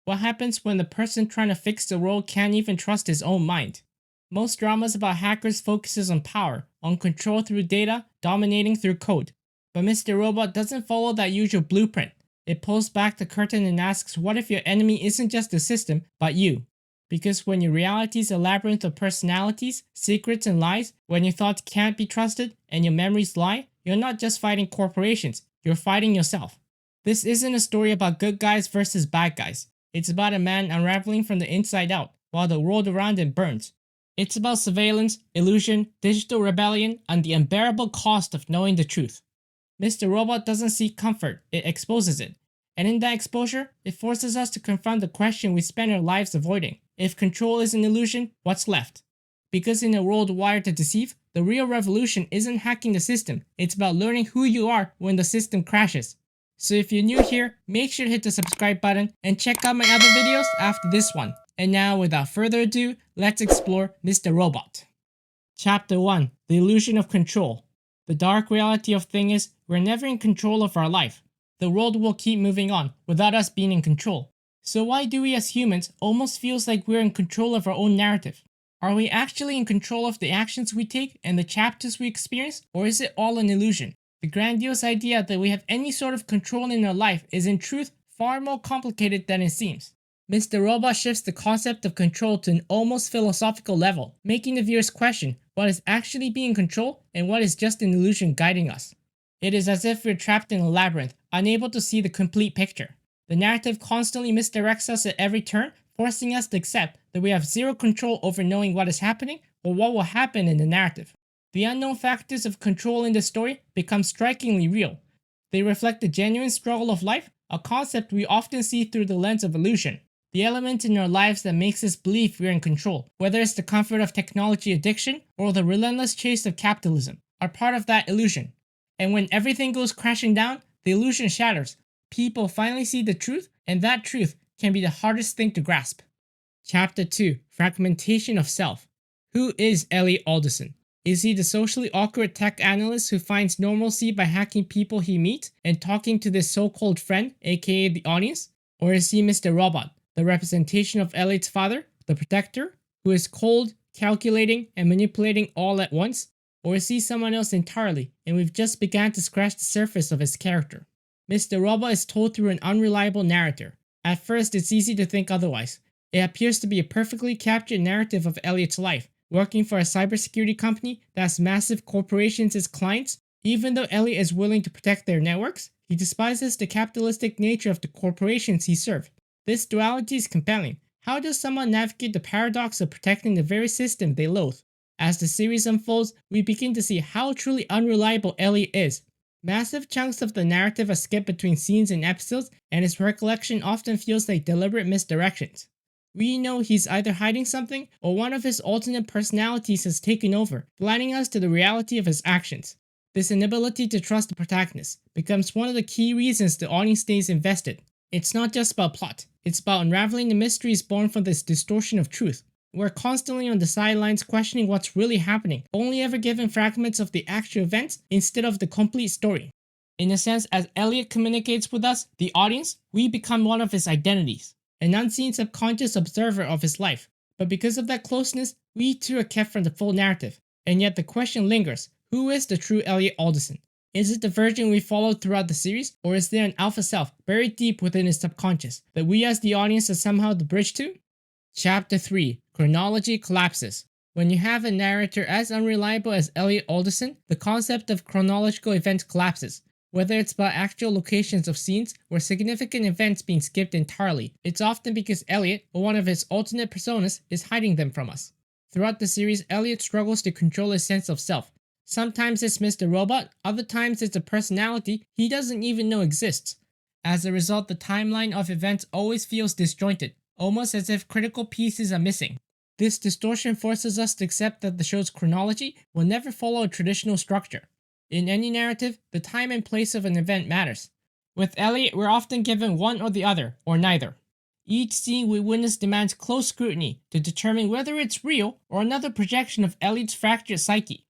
What happens when the person trying to fix the world can't even trust his own mind? Most dramas about hackers focuses on power, on control through data, dominating through code. But Mr. Robot doesn't follow that usual blueprint. It pulls back the curtain and asks, what if your enemy isn't just the system, but you? Because when your reality is a labyrinth of personalities, secrets, and lies, when your thoughts can't be trusted and your memories lie, you're not just fighting corporations, you're fighting yourself. This isn't a story about good guys versus bad guys. It's about a man unraveling from the inside out, while the world around him burns. It's about surveillance, illusion, digital rebellion, and the unbearable cost of knowing the truth. Mr. Robot doesn't seek comfort, it exposes it. And in that exposure, it forces us to confront the question we spend our lives avoiding. If control is an illusion, what's left? Because in a world wired to deceive, the real revolution isn't hacking the system, it's about learning who you are when the system crashes. So if you're new here, make sure to hit the subscribe button and check out my other videos after this one. And now without further ado, let's explore Mr. Robot. Chapter 1. The Illusion of Control. The dark reality of things is, we're never in control of our life. The world will keep moving on without us being in control. So why do we as humans almost feels like we're in control of our own narrative? Are we actually in control of the actions we take and the chapters we experience, or is it all an illusion? The grandiose idea that we have any sort of control in our life is in truth far more complicated than it seems. Mr. Robot shifts the concept of control to an almost philosophical level, making the viewers question what is actually being controlled and what is just an illusion guiding us. It is as if we're trapped in a labyrinth, unable to see the complete picture. The narrative constantly misdirects us at every turn, forcing us to accept that we have zero control over knowing what is happening or what will happen in the narrative. The unknown factors of control in the story become strikingly real. They reflect the genuine struggle of life, a concept we often see through the lens of illusion. The element in our lives that makes us believe we're in control, whether it's the comfort of technology addiction or the relentless chase of capitalism, are part of that illusion. And when everything goes crashing down, the illusion shatters. People finally see the truth, and that truth can be the hardest thing to grasp. Chapter 2. Fragmentation of Self. Who is Elliot Alderson? Is he the socially awkward tech analyst who finds normalcy by hacking people he meets and talking to this so-called friend, aka the audience? Or is he Mr. Robot, the representation of Elliot's father, the protector, who is cold, calculating, and manipulating all at once? Or is he someone else entirely, and we've just begun to scratch the surface of his character? Mr. Robot is told through an unreliable narrator. At first, it's easy to think otherwise. It appears to be a perfectly captured narrative of Elliot's life, working for a cybersecurity company that has massive corporations as clients. Even though Elliot is willing to protect their networks, he despises the capitalistic nature of the corporations he served. This duality is compelling. How does someone navigate the paradox of protecting the very system they loathe? As the series unfolds, we begin to see how truly unreliable Elliot is. Massive chunks of the narrative are skipped between scenes and episodes, and his recollection often feels like deliberate misdirections. We know he's either hiding something, or one of his alternate personalities has taken over, blinding us to the reality of his actions. This inability to trust the protagonist becomes one of the key reasons the audience stays invested. It's not just about plot, it's about unraveling the mysteries born from this distortion of truth. We're constantly on the sidelines questioning what's really happening, only ever given fragments of the actual events instead of the complete story. In a sense, as Elliot communicates with us, the audience, we become one of his identities, an unseen subconscious observer of his life. But because of that closeness, we too are kept from the full narrative. And yet the question lingers, who is the true Elliot Alderson? Is it the version we followed throughout the series, or is there an alpha self buried deep within his subconscious that we as the audience are somehow the bridge to? Chapter 3. Chronology Collapses. When you have a narrator as unreliable as Elliot Alderson, the concept of chronological events collapses. Whether it's about actual locations of scenes or significant events being skipped entirely, it's often because Elliot, or one of his alternate personas, is hiding them from us. Throughout the series, Elliot struggles to control his sense of self. Sometimes it's Mr. Robot, other times it's a personality he doesn't even know exists. As a result, the timeline of events always feels disjointed, almost as if critical pieces are missing. This distortion forces us to accept that the show's chronology will never follow a traditional structure. In any narrative, the time and place of an event matters. With Elliot, we're often given one or the other, or neither. Each scene we witness demands close scrutiny to determine whether it's real or another projection of Elliot's fractured psyche.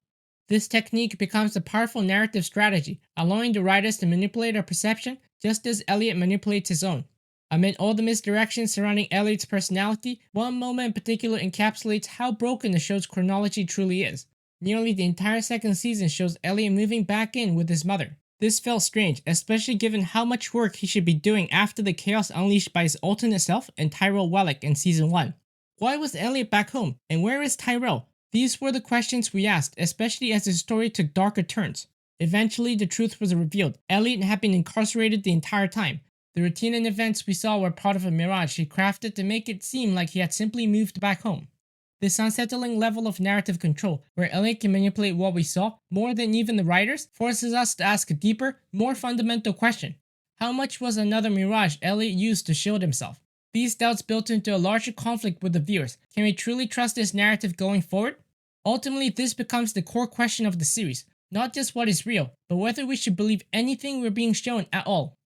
This technique becomes a powerful narrative strategy, allowing the writers to manipulate our perception just as Elliot manipulates his own. Amid all the misdirections surrounding Elliot's personality, one moment in particular encapsulates how broken the show's chronology truly is. Nearly the entire second season shows Elliot moving back in with his mother. This felt strange, especially given how much work he should be doing after the chaos unleashed by his alternate self and Tyrell Wellick in Season 1. Why was Elliot back home, and where is Tyrell? These were the questions we asked, especially as the story took darker turns. Eventually, the truth was revealed. Elliot had been incarcerated the entire time. The routine and events we saw were part of a mirage he crafted to make it seem like he had simply moved back home. This unsettling level of narrative control, where Elliot can manipulate what we saw more than even the writers, forces us to ask a deeper, more fundamental question. How much was another mirage Elliot used to shield himself? These doubts built into a larger conflict with the viewers. Can we truly trust this narrative going forward? Ultimately, this becomes the core question of the series. Not just what is real, but whether we should believe anything we're being shown at all.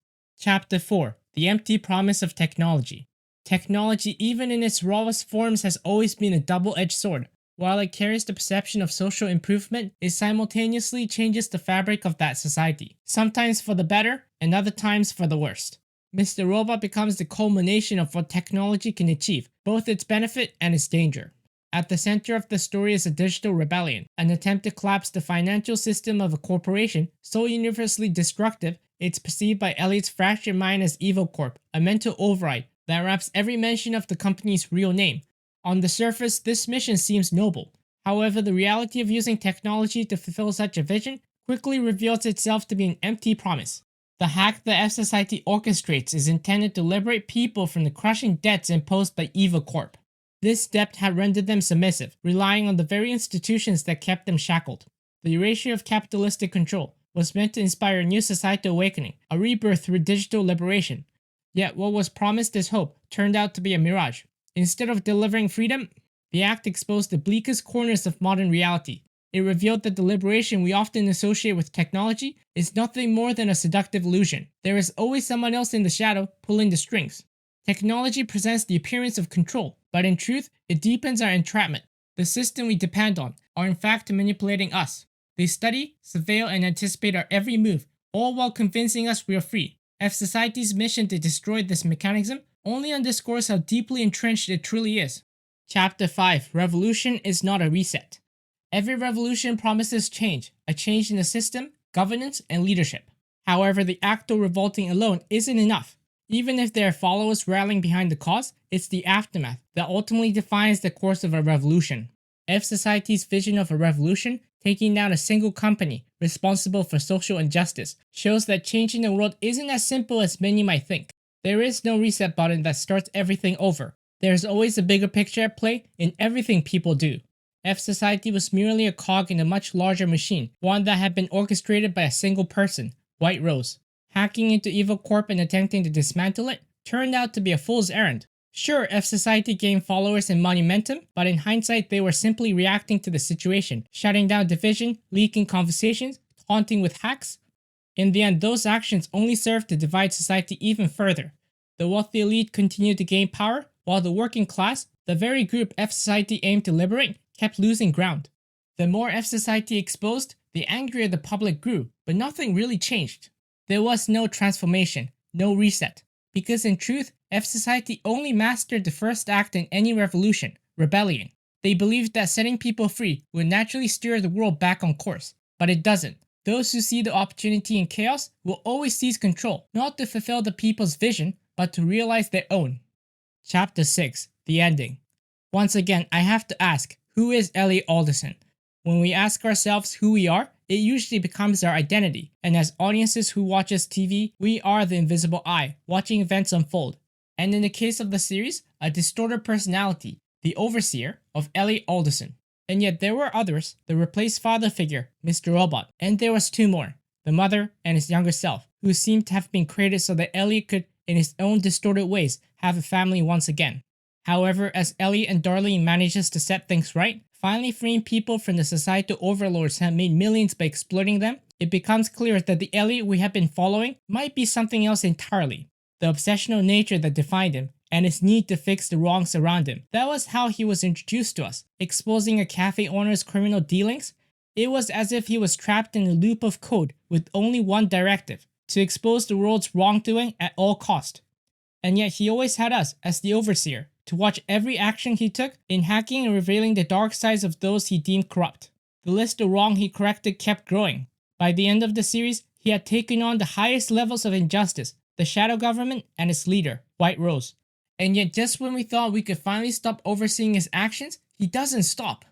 Chapter 4. The Empty Promise of Technology. Technology, even in its rawest forms, has always been a double-edged sword. While it carries the perception of social improvement, it simultaneously changes the fabric of that society, sometimes for the better, and other times for the worst. Mr.Robot becomes the culmination of what technology can achieve, both its benefit and its danger. At the center of the story is a digital rebellion, an attempt to collapse the financial system of a corporation so universally destructive it's perceived by Elliot's fractured mind as Evil Corp, a mental override that wraps every mention of the company's real name. On the surface, this mission seems noble. However, the reality of using technology to fulfill such a vision quickly reveals itself to be an empty promise. The hack the F Society orchestrates is intended to liberate people from the crushing debts imposed by Evil Corp. This debt had rendered them submissive, relying on the very institutions that kept them shackled. The erasure of capitalistic control was meant to inspire a new societal awakening, a rebirth through digital liberation. Yet what was promised as hope turned out to be a mirage. Instead of delivering freedom, the act exposed the bleakest corners of modern reality. It revealed that the liberation we often associate with technology is nothing more than a seductive illusion. There is always someone else in the shadow pulling the strings. Technology presents the appearance of control, but in truth, it deepens our entrapment. The system we depend on are in fact manipulating us. They study, surveil, and anticipate our every move, all while convincing us we are free. F Society's mission to destroy this mechanism only underscores how deeply entrenched it truly is. Chapter 5. Revolution is not a reset. Every revolution promises change, a change in the system, governance, and leadership. However, the act of revolting alone isn't enough. Even if there are followers rallying behind the cause, it's the aftermath that ultimately defines the course of a revolution. F Society's vision of a revolution, taking down a single company responsible for social injustice, shows that changing the world isn't as simple as many might think. There is no reset button that starts everything over. There is always a bigger picture at play in everything people do. F Society was merely a cog in a much larger machine, one that had been orchestrated by a single person, White Rose. Hacking into Evil Corp and attempting to dismantle it turned out to be a fool's errand. Sure, F Society gained followers and momentum, but in hindsight they were simply reacting to the situation, shutting down division, leaking conversations, taunting with hacks. In the end, those actions only served to divide society even further. The wealthy elite continued to gain power, while the working class, the very group F Society aimed to liberate, kept losing ground. The more F Society exposed, the angrier the public grew, but nothing really changed. There was no transformation, no reset, because in truth, F Society only mastered the first act in any revolution, rebellion. They believed that setting people free would naturally steer the world back on course, but it doesn't. Those who see the opportunity in chaos will always seize control, not to fulfill the people's vision, but to realize their own. Chapter 6. The Ending. Once again, I have to ask, who is Elliot Alderson? When we ask ourselves who we are, it usually becomes our identity, and as audiences who watch us TV, we are the invisible eye, watching events unfold. And in the case of the series, a distorted personality, the overseer of Elliot Alderson. And yet there were others, the replaced father figure, Mr.Robot, and there was two more, the mother and his younger self, who seemed to have been created so that Elliot could, in his own distorted ways, have a family once again. However, as Elliot and Darlene manages to set things right, finally freeing people from the societal overlords that made millions by exploiting them, it becomes clear that the Elliot we have been following might be something else entirely. The obsessional nature that defined him, and his need to fix the wrongs around him. That was how he was introduced to us, exposing a cafe owner's criminal dealings. It was as if he was trapped in a loop of code with only one directive, to expose the world's wrongdoing at all cost. And yet he always had us, as the Overseer, to watch every action he took in hacking and revealing the dark sides of those he deemed corrupt. The list of wrong he corrected kept growing. By the end of the series, he had taken on the highest levels of injustice, the Shadow Government and its leader, White Rose. And yet just when we thought we could finally stop overseeing his actions, he doesn't stop.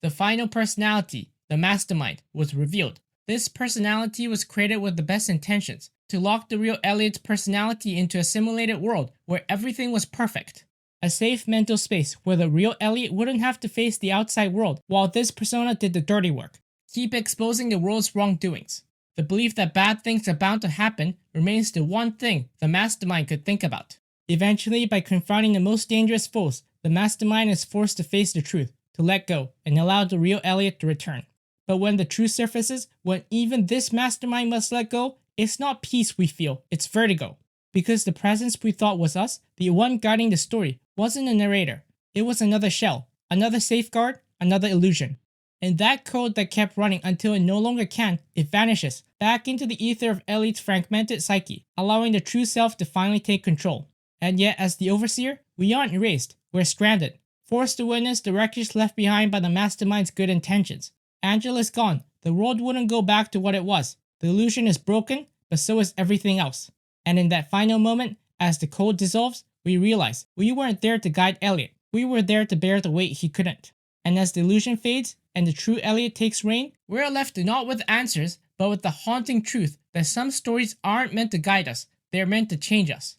The final personality, the Mastermind, was revealed. This personality was created with the best intentions, to lock the real Elliot's personality into a simulated world where everything was perfect. A safe mental space where the real Elliot wouldn't have to face the outside world while this persona did the dirty work. Keep exposing the world's wrongdoings. The belief that bad things are bound to happen remains the one thing the Mastermind could think about. Eventually, by confronting the most dangerous foes, the Mastermind is forced to face the truth, to let go, and allow the real Elliot to return. But when the truth surfaces, when even this Mastermind must let go, it's not peace we feel, it's vertigo. Because the presence we thought was us, the one guiding the story, wasn't a narrator. It was another shell, another safeguard, another illusion. And that code that kept running until it no longer can, it vanishes, back into the ether of Elliot's fragmented psyche, allowing the true self to finally take control. And yet, as the Overseer, we aren't erased, we're stranded, forced to witness the wreckage left behind by the Mastermind's good intentions. Angela is gone, the world wouldn't go back to what it was. The illusion is broken, but so is everything else. And in that final moment, as the code dissolves, we realize we weren't there to guide Elliot, we were there to bear the weight he couldn't. And as the illusion fades, and the true Elliot takes reign, we're left not with answers, but with the haunting truth that some stories aren't meant to guide us, they're meant to change us.